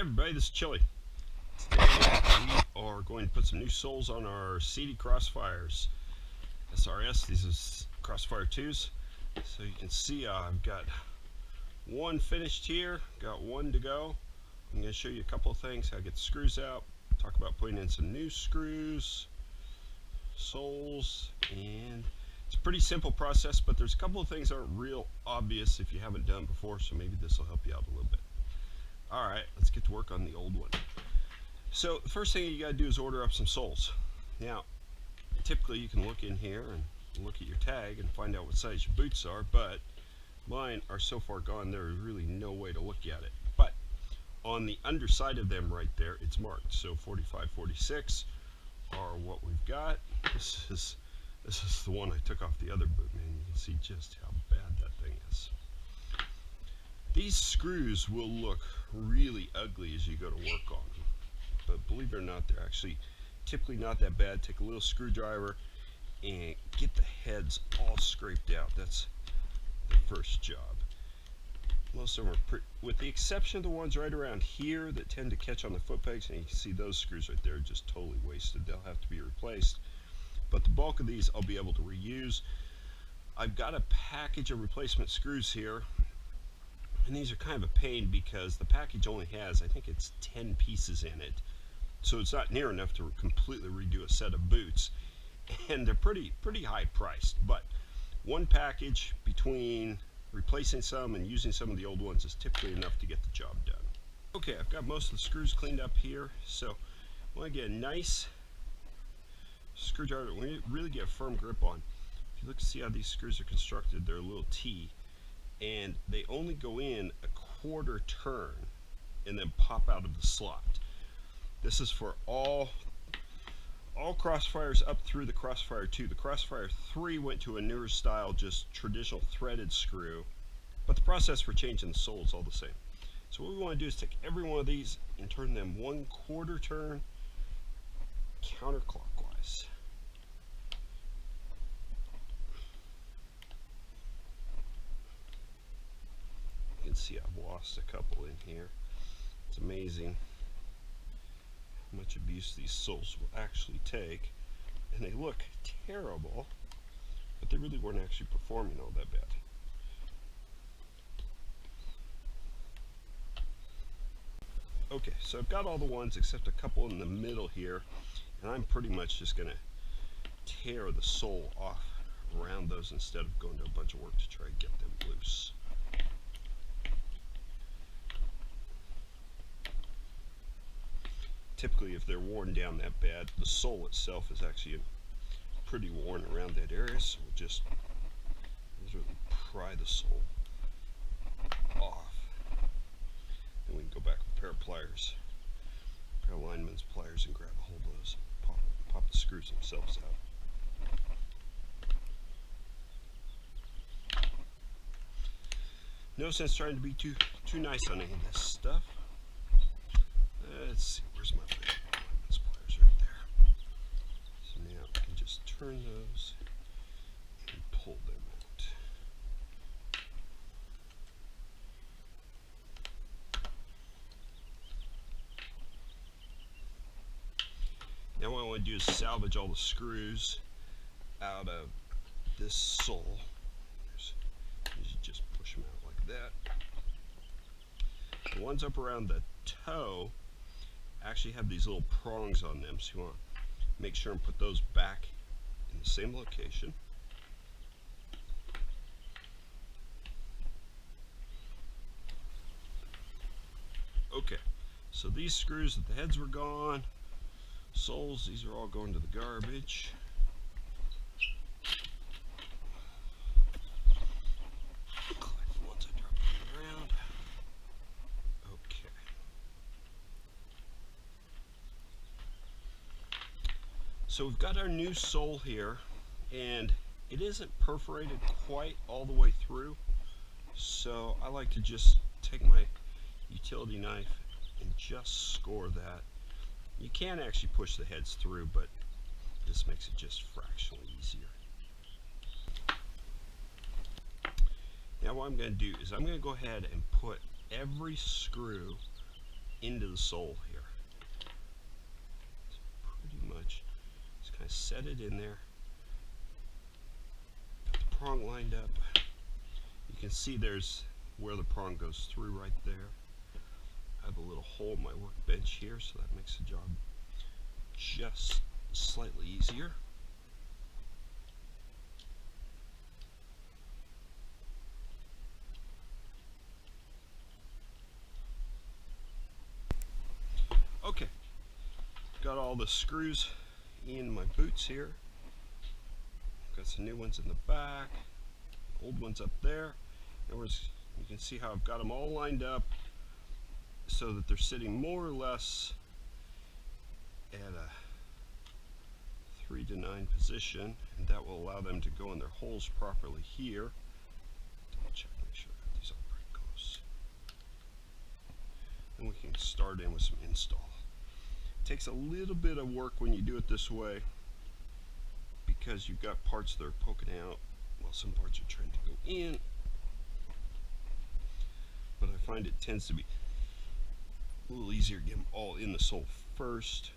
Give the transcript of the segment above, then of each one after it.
everybody, this is Chili. Today we are going to put some new soles on our Sidi Crossfire SRS. These are Crossfire 2s. So you can see I've got one finished here, got one to go. I'm going to show you a couple of things, how to get the screws out, talk about putting in some new screws, soles, and it's a pretty simple process, but there's a couple of things that aren't real obvious if you haven't done it before, so maybe this will help you out a little bit. Alright, let's get to work on the old one. So the first thing you got to do is order up some soles. Now, typically you can look in here and look at your tag and find out what size your boots are, but mine are so far gone there is really no way to look at it. But on the underside of them right there, it's marked. So 45, 46 are what we've got. This is the one I took off the other boot, man. You can see just how bad that thing is. These screws will look really ugly as you go to work on them, but believe it or not, they're actually typically not that bad. Take a little screwdriver and get the heads all scraped out. That's the first job. Most of them are with the exception of the ones right around here that tend to catch on the foot pegs, and you can see those screws right there are just totally wasted. They'll have to be replaced, but the bulk of these I'll be able to reuse. I've got a package of replacement screws here, and these are kind of a pain because the package only has, I think it's 10 pieces in it, so it's not near enough to completely redo a set of boots, and they're pretty high priced. But one package between replacing some and using some of the old ones is typically enough to get the job done. Okay, I've got most of the screws cleaned up here, so I want to get a nice screwdriver. We need to really get a firm grip on. If you look to see how these screws are constructed, they're a little T, and they only go in a quarter turn and then pop out of the slot. This is for all Crossfires up through the Crossfire 2. The Crossfire 3 went to a newer style, just traditional threaded screw, but the process for changing the sole is all the same. So what we want to do is take every one of these and turn them 1/4 turn counterclockwise. You can see I've lost a couple in here. It's amazing how much abuse these soles will actually take, and they look terrible, but they really weren't actually performing all that bad. Okay, so I've got all the ones except a couple in the middle here, and I'm pretty much just going to tear the sole off around those instead of going to a bunch of work to try to get them loose. Typically, if they're worn down that bad, the sole itself is actually pretty worn around that area, so we'll just literally pry the sole off. Then we can go back with a pair of pliers, a pair of lineman's pliers, and grab a hold of those, pop the screws themselves out. No sense trying to be too nice on any of this stuff. Let's see, where's my lineman's pliers? Right there. So now I can just turn those and pull them out. Now what I want to do is salvage all the screws out of this sole. You just push them out like that. The ones up around the toe actually have these little prongs on them, so you want to make sure and put those back in the same location. Okay, so these screws at the heads were gone. Soles, these are all going to the garbage. Collect the ones I dropped on the ground. Okay. So we've got our new sole here, and it isn't perforated quite all the way through, so I like to just take my utility knife and just score that. You can actually push the heads through, but this makes it just fractionally easier. Now what I'm going to do is I'm going to go ahead and put every screw into the sole here. So pretty much just kind of set it in there. Got the prong lined up. You can see there's where the prong goes through right there. I have a little hole in my workbench here, so that makes the job just slightly easier. Okay, got all the screws in my boots here. Got some new ones in the back, old ones up there. You can see how I've got them all lined up so that they're sitting more or less at a 3 to 9 position, and that will allow them to go in their holes properly here. Double check, make sure I got these all pretty close. And we can start in with some install. It takes a little bit of work when you do it this way because you've got parts that are poking out while some parts are trying to go in. But I find it tends to be a little easier to get them all in the sole first,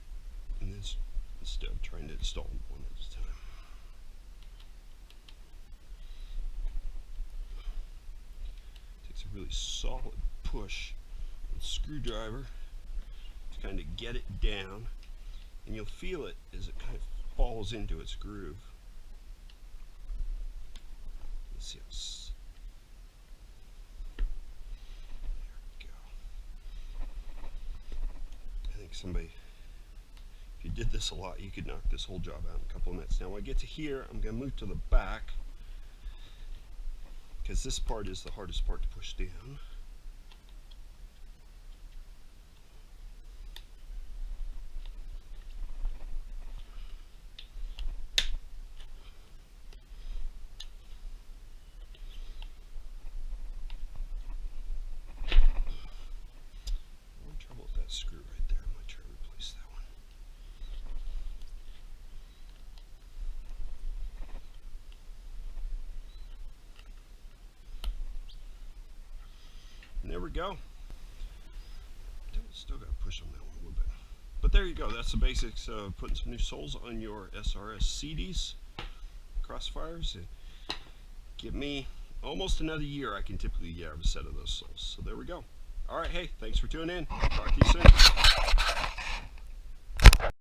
and then instead of trying to install them one at a time. It takes a really solid push with a screwdriver to kind of get it down, and you'll feel it as it kind of falls into its groove. Let's see how. There we go. I think somebody, if you did this a lot, you could knock this whole job out in a couple of minutes. Now when I get to here, I'm going to move to the back because this part is the hardest part to push down. Screw right there. I'm going to try to replace that one. And there we go. Still got to push on that one a little bit. But there you go. That's the basics of putting some new soles on your SRS Sidis Crossfires. And give me almost another year I can typically get a set of those soles. So there we go. All right, hey, thanks for tuning in. Talk to you soon.